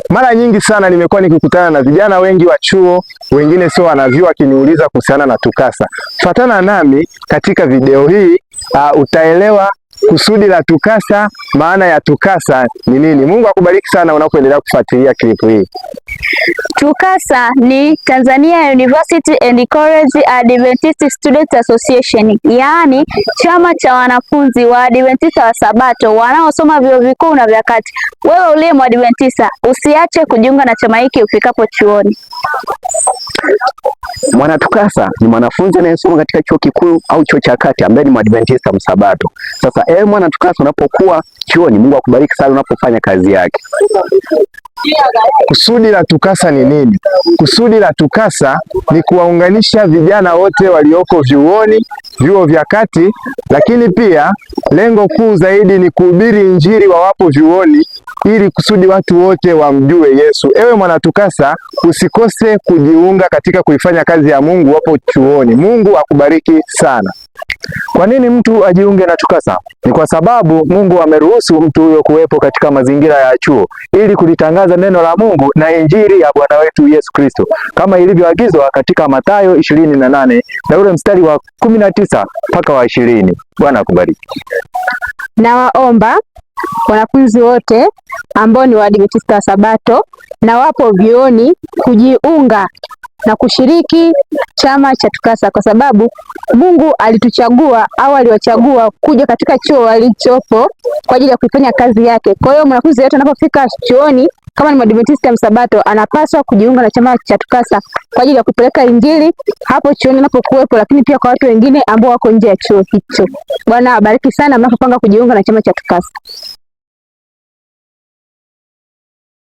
Mara nyingi sana nimekuwa nikikutana na vijana wengi wa chuo, wengine sio wanavyuo, wakiniuliza kuhusiana na TUCASA. Fuatana nami katika video hii, utaelewa kusudi la TUCASA, maana ya TUCASA ni nini. Mungu akubariki sana unapoendelea kufuatilia clip hii. TUCASA ni Tanzania University and College Adventist Students Association, yaani chama cha wanafunzi wa Adventista wa Sabato wanaosoma vyuo vikuu na vya kati. Wewe uliye Mwadventista, usiache kujiunga na chama hiki ufikapo chuoni. Mwana TUCASA ni mwanafunzi anayesoma katika chuo kikuu au chuo cha kati ambaye ni Mwadventista Msabato. Sasa mwana TUCASA, unapokuwa chuoni, Mungu akubariki sana unapofanya kazi yake. Kusudi la TUCASA ni nini? Kusudi la TUCASA ni kuwaunganisha vijana wote walioko vyuoni, vyuo vya kati, lakini pia lengo kuu zaidi ni kuhubiri Injili wawapo vyuoni, ili kusudi watu wote wamjue Yesu. Ewe mwana TUCASA, usikose kujiunga katika kuifanya kazi ya Mungu wapo chuoni. Mungu akubariki sana. Kwa nini mtu ajiunge na TUCASA? Ni kwa sababu Mungu ameruhusu mtu huyo kuwepo katika mazingira ya chuo ili kulitangaza neno la Mungu na Injili ya Bwana wetu Yesu Kristo, kama ilivyoagizwa katika Mathayo 28 na ule mstari wa 19 mpaka wa 20. Bwana akubariki. Na waomba wanafunzi wote ambao ni Waadventista wa Sabato na wapo vyuoni kujiunga na kushiriki chama cha TUCASA, kwa sababu Mungu alituchagua au aliwachagua kuja katika chuo walichopo kwa ajili ya kuifanya kazi yake. Kwa hiyo mwanafunzi yote anapofika chuoni kama ni Mwadventista Msabato anapaswa kujiunga na chama cha TUCASA kwa ajili ya kupeleka Injili hapo chuoni anapokuwepo, lakini pia kwa watu wengine ambao wako nje ya chuo hicho. Bwana abariki sana mnapopanga kujiunga na chama cha TUCASA.